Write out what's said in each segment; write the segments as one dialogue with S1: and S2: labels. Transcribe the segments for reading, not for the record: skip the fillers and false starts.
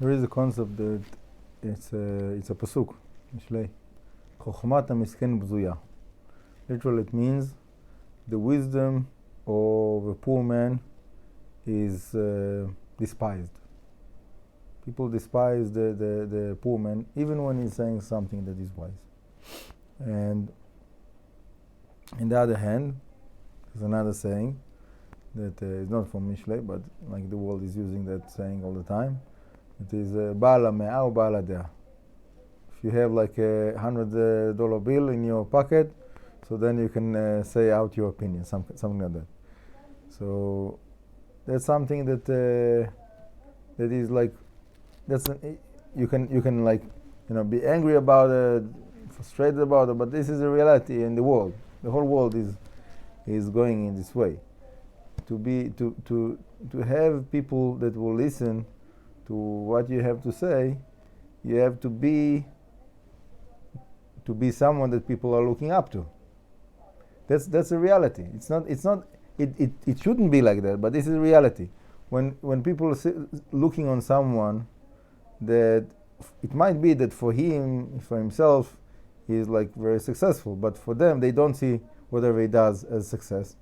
S1: There is a concept that it's a pasuk, mishlei. Chokhmat misken bzuya. Literally, it means the wisdom of a poor man is despised. People despise the poor man even when he's saying something that is wise. And on the other hand, there's another saying that is not from Mishlei, but like the world is using that saying all the time. It is Ba'ala me'a or Ba'ala dea. If you have like a $100 bill in your pocket, so then you can say out your opinion, something like that. So that's something that that is like you can like be angry about it, frustrated about it, but this is a reality in the world. The whole world is going in this way. To have people that will listen to what you have to say, you have to be someone that people are looking up to. That's a reality. It shouldn't be like that, but this is a reality. When people are looking on someone that it might be that for himself, he is like very successful, but for them they don't see whatever he does as success.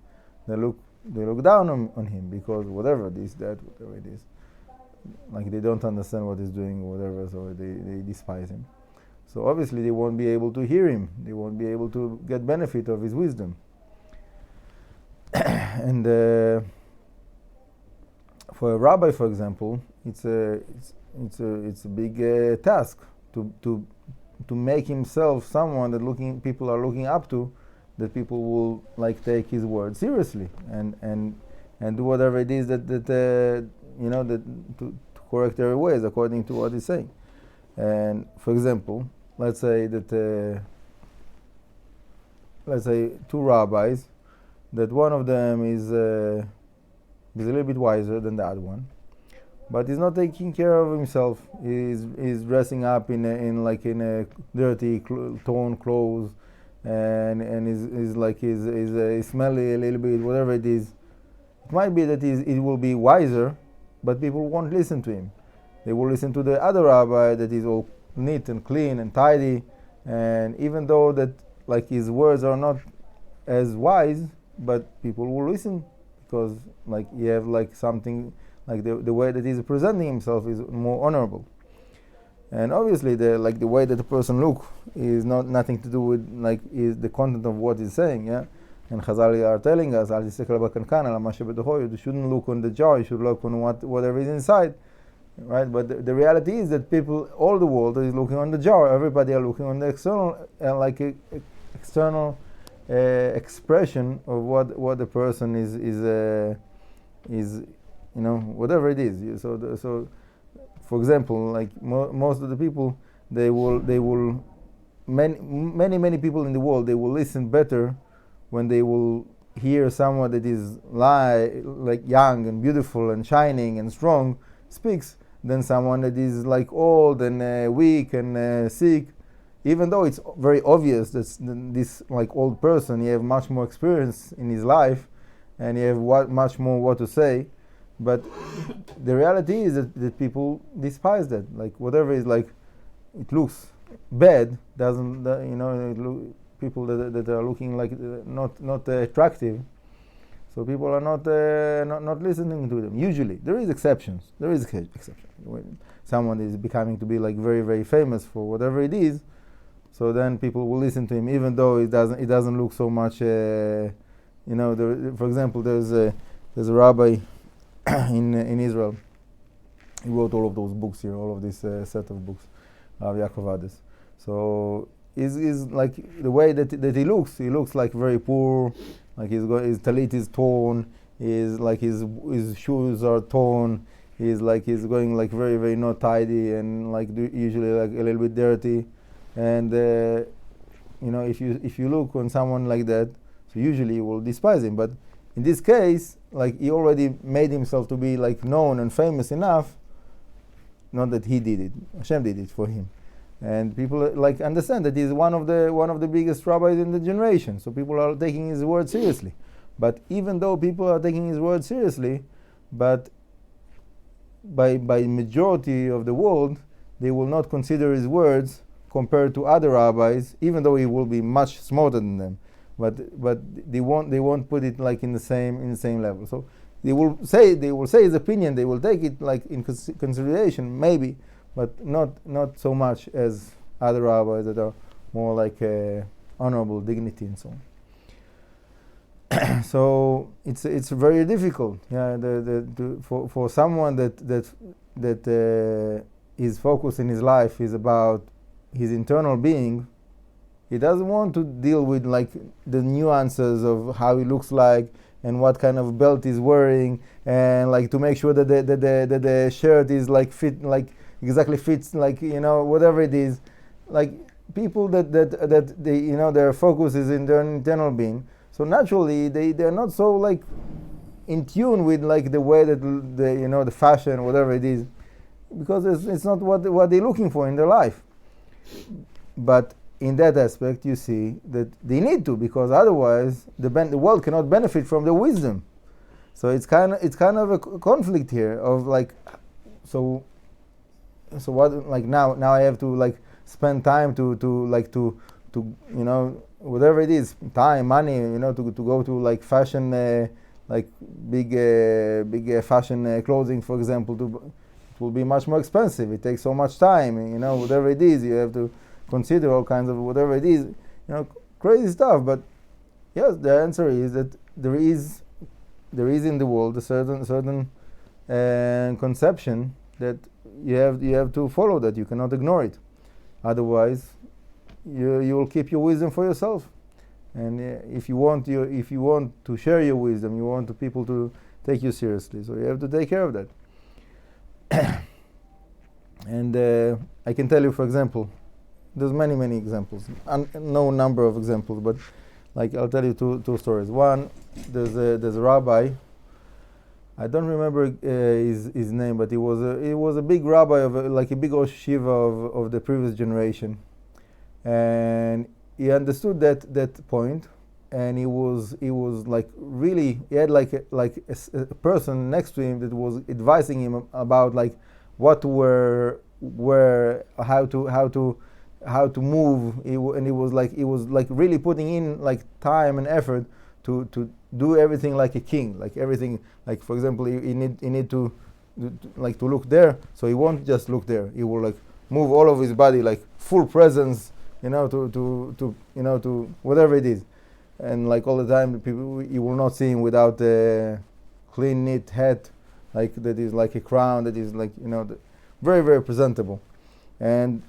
S1: They look down on him because whatever this, that, whatever it is, like they don't understand what he's doing or whatever, so they despise him. So obviously they won't be able to hear him. They won't be able to get benefit of his wisdom. And for a rabbi, for example, it's a big task to make himself someone that people are looking up to, that people will like take his word seriously and do whatever it is that to correct their ways according to what he's saying. And for example, let's say two rabbis, that one of them is a little bit wiser than the other one, but he's not taking care of himself. He's dressing up in a dirty torn clothes, and is smelly a little bit, whatever it is. It might be that it will be wiser, but people won't listen to him. They will listen to the other rabbi that is all neat and clean and tidy, and even though that like his words are not as wise, but people will listen because like you have like something like the way that he's presenting himself is more honorable. And obviously the way that the person look is nothing to do with like is the content of what he's saying, yeah. And Chazal are telling us, you shouldn't look on the jar, you should look on whatever is inside, right? But the reality is that people, all the world is looking on the jar. Everybody are looking on the external, external expression of what the person is, whatever it is. So for example, like most of the people, they will many people in the world, they will listen better when they will hear someone that is like young and beautiful and shining and strong speaks than someone that is like old and weak and sick. Even though it's very obvious that this like old person, he have much more experience in his life and he have much more what to say, but the reality is that people despise that. Like whatever is like, it looks bad, doesn't people that are looking like not attractive, so people are not listening to them. Usually there is exceptions. When someone is becoming to be like very, very famous for whatever it is, so then people will listen to him even though it doesn't look so much. For example, there's a rabbi in Israel. He wrote all of those books here, all of this set of books, Ya'akov. So is like the way that he looks like very poor, like his talit is torn, his shoes are torn, he's going like very, very not tidy and like usually like a little bit dirty, and if you look on someone like that, so usually you will despise him. But in this case, like he already made himself to be like known and famous enough, not that he did it, Hashem did it for him. And people like understand that he's one of the biggest rabbis in the generation. So people are taking his word seriously. But even though people are taking his word seriously, but by majority of the world, they will not consider his words compared to other rabbis, even though he will be much smarter than them. But they won't put it like in the same level. So they will say his opinion. They will take it like in consideration, maybe, but not so much as other rabbis that are more like honorable dignity and so on. So it's very difficult. Yeah, for someone that his focus in his life is about his internal being. He doesn't want to deal with like the nuances of how he looks like and what kind of belt he's wearing, and like to make sure that the shirt is like fit, like exactly fits, like whatever it is. Like people that they their focus is in their internal being. So naturally they're not so like in tune with like the way that the fashion, whatever it is, because it's not what they're looking for in their life. But in that aspect, you see that they need to, because otherwise the world cannot benefit from their wisdom. So it's kind of a conflict here of like, so what, like now I have to like spend time to whatever it is, time, money, to go to like fashion, like big fashion clothing, for example. It will be much more expensive. It takes so much time, whatever it is, you have to consider all kinds of whatever it is, crazy stuff. But yes, the answer is that there is in the world a certain conception that you have to follow, that you cannot ignore it. Otherwise, you will keep your wisdom for yourself. And if you want to share your wisdom, you want people to take you seriously. So you have to take care of that. And I can tell you, for example, there's many examples, no number of examples, but like I'll tell you two stories. One, there's a rabbi. I don't remember his name, but he was a big rabbi of like a big Rosh Yeshiva of the previous generation, and he understood that point, and he was like really, he had like a person next to him that was advising him about like what to wear, where, how to move. He was like really putting in like time and effort to do everything like a king, like everything, like for example, he need to look there, so he won't just look there. He will like move all of his body, like full presence, to whatever it is, and like all the time, people, you will not see him without a clean, neat hat, like that is like a crown, that is like very, very presentable. And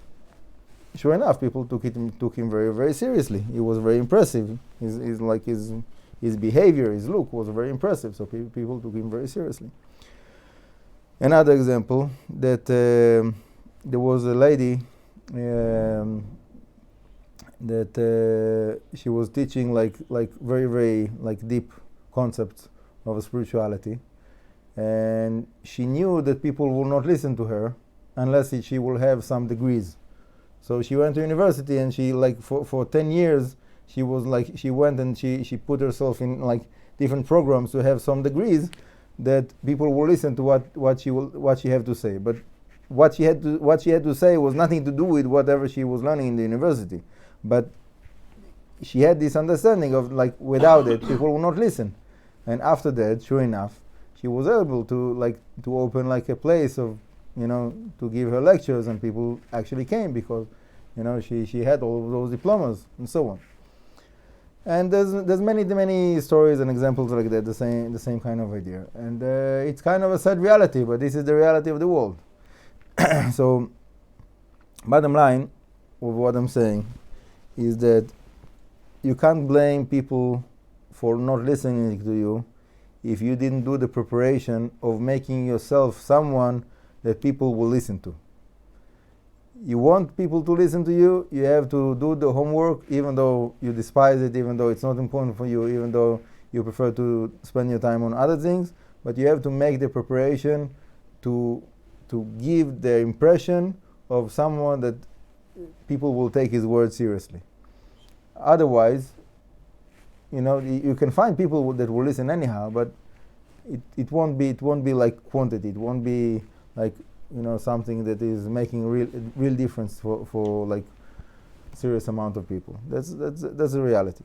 S1: sure enough, people took him very, very seriously. He was very impressive. His behavior, his look was very impressive. So people took him very seriously. Another example, that there was a lady that she was teaching like very, very like deep concepts of spirituality, and she knew that people will not listen to her unless she will have some degrees. So she went to university, and she like for 10 years she went and she put herself in like different programs to have some degrees that people will listen to what she had to say. But what she had to say was nothing to do with whatever she was learning in the university. But she had this understanding of like without it people will not listen. And after that, sure enough, she was able to open like a place of to give her lectures, and people actually came because she had all of those diplomas and so on. And there's many stories and examples like that, the same kind of idea. And it's kind of a sad reality, but this is the reality of the world. So bottom line of what I'm saying is that you can't blame people for not listening to you if you didn't do the preparation of making yourself someone that people will listen to. You want people to listen to you, you have to do the homework, even though you despise it, even though it's not important for you, even though you prefer to spend your time on other things, but you have to make the preparation to give the impression of someone that people will take his word seriously. Otherwise, you can find people that will listen anyhow, but it won't be like quantity. It won't be like something that is making real difference for like serious amount of people. That's the reality.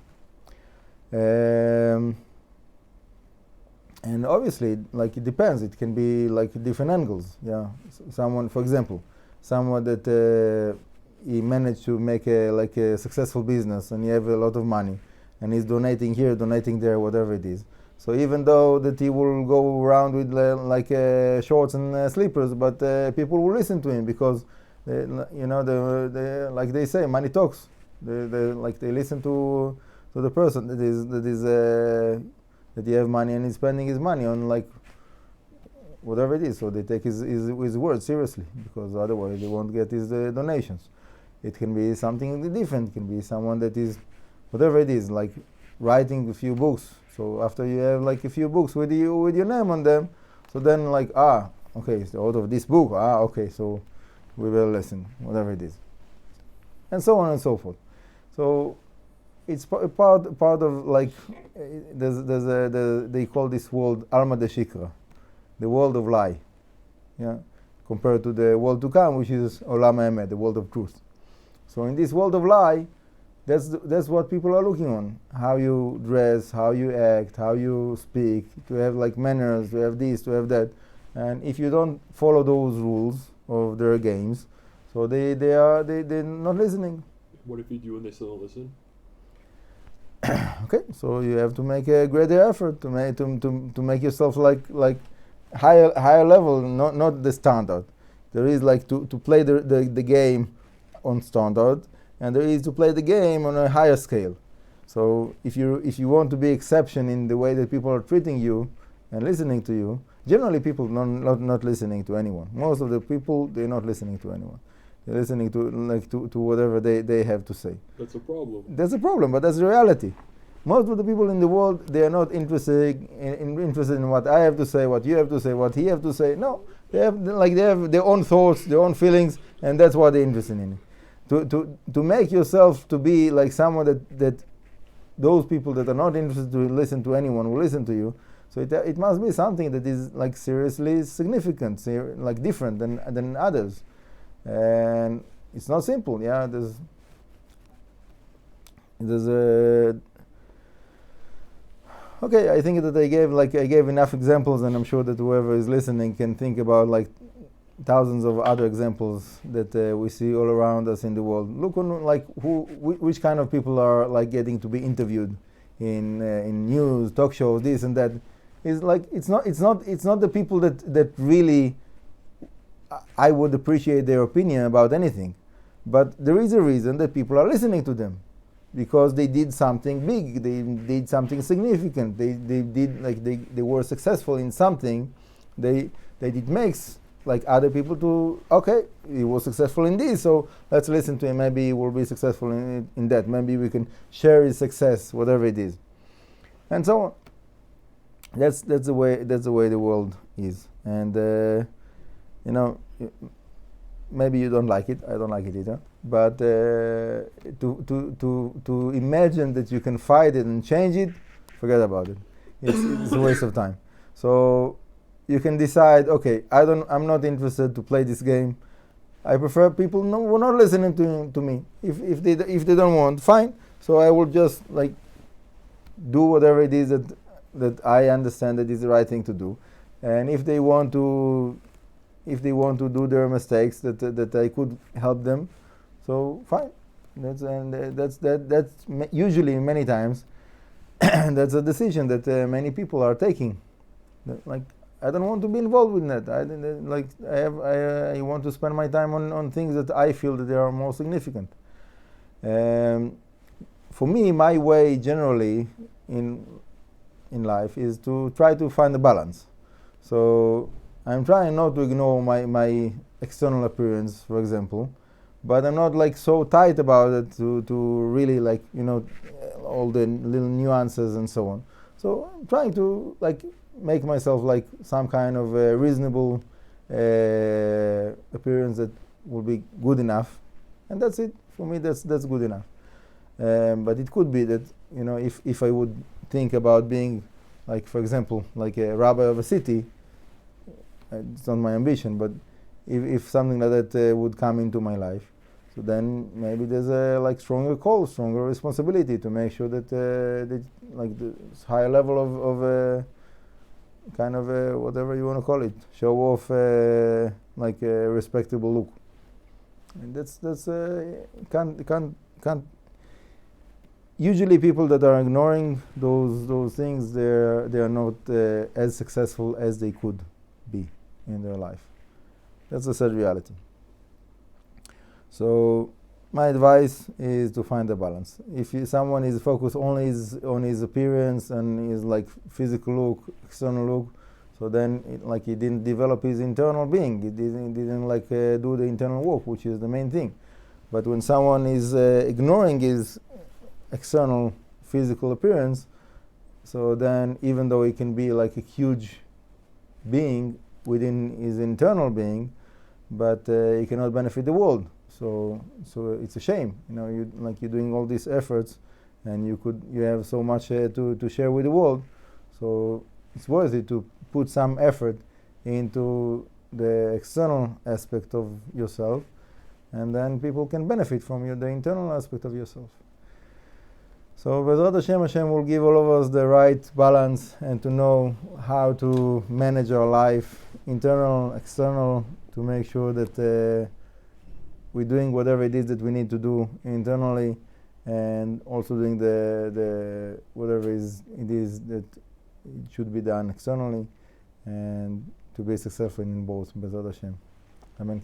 S1: And obviously, like, it depends. It can be like different angles. Yeah, someone, for example, someone that he managed to make a successful business, and he have a lot of money, and he's donating here, donating there, whatever it is. So even though that he will go around with shorts and slippers, but people will listen to him because like they say, money talks. They listen to the person that he have money and he's spending his money on like whatever it is. So they take his word seriously, because otherwise they won't get his donations. It can be something different. It can be someone that is whatever it is, like writing a few books. So after you have like a few books with your name on them, so then like okay, so out of this book, okay, so we will listen, whatever it is, and so on and so forth. So it's part of like they call this world Alma de Shikra, the world of lie, yeah, compared to the world to come, which is Olam HaEmet, the world of truth. So in this world of lie, that's what people are looking on: how you dress, how you act, how you speak, to have like manners, to have this, to have that. And if you don't follow those rules of their games, so they're not listening.
S2: What if you do and they still don't listen?
S1: Okay, so you have to make a greater effort to make yourself like higher level, not the standard. There is like to play the game on standard, and there is to play the game on a higher scale. So if you want to be exception in the way that people are treating you and listening to you, generally people not listening to anyone. Most of the people, they're not listening to anyone. They're listening to whatever they have to say.
S2: That's a problem.
S1: That's a problem, but that's the reality. Most of the people in the world, they are not interested in what I have to say, what you have to say, what he have to say. No, they have their own thoughts, their own feelings, and that's what they're interested in. To make yourself to be like someone that those people that are not interested to listen to anyone will listen to you. So it must be something that is like seriously significant, like different than others. And it's not simple. Yeah, there's a okay. I think that I gave enough examples, and I'm sure that whoever is listening can think about like thousands of other examples that we see all around us in the world. Look on like which kind of people are like getting to be interviewed in news, talk shows, this and that. It's like it's not the people that really I would appreciate their opinion about anything, but there is a reason that people are listening to them, because they did something big, they did something significant, they were successful in something, they did makes like other people to, okay, he was successful in this, so let's listen to him, maybe he will be successful in that, maybe we can share his success, whatever it is, and so on. That's the way the world is, and maybe you don't like it. I don't like it either. But to imagine that you can fight it and change it, forget about it. It's a waste of time. So you can decide. Okay, I'm not interested to play this game. I prefer people who are not listening to me. If they don't want, fine. So I will just like do whatever it is that I understand that is the right thing to do. And if they want to do their mistakes, that I could help them, so fine. That's usually many times that's a decision that many people are taking. Like, I don't want to be involved with that. I want to spend my time on things that I feel that they are more significant. For me, my way generally in life is to try to find a balance. So I'm trying not to ignore my external appearance, for example, but I'm not like so tight about it to really like all the little nuances and so on. So I'm trying to like make myself like some kind of a reasonable appearance that will be good enough, and that's it for me. That's good enough. But it could be that if I would think about being like, for example, like a rabbi of a city, it's not my ambition, but if something like that would come into my life, so then maybe there's a like stronger call, stronger responsibility to make sure that like the higher level of kind of whatever you want to call it, show off like a respectable look. And that's can't. Usually, people that are ignoring those things, they are not as successful as they could be in their life. That's the sad reality. So my advice is to find a balance. If someone is focused only on his appearance and his like physical look, external look, so then he didn't develop his internal being. He didn't like do the internal work, which is the main thing. But when someone is ignoring his external physical appearance, so then even though he can be like a huge being within his internal being, but he cannot benefit the world. So it's a shame, you're doing all these efforts, and you have so much to share with the world. So it's worth it to put some effort into the external aspect of yourself, and then people can benefit from the internal aspect of yourself. So B'ezrat Hashem will give all of us the right balance and to know how to manage our life, internal, external, to make sure that we're doing whatever it is that we need to do internally, and also doing the whatever it is that it should be done externally, and to be successful in both. B'ezrat Hashem. Amen.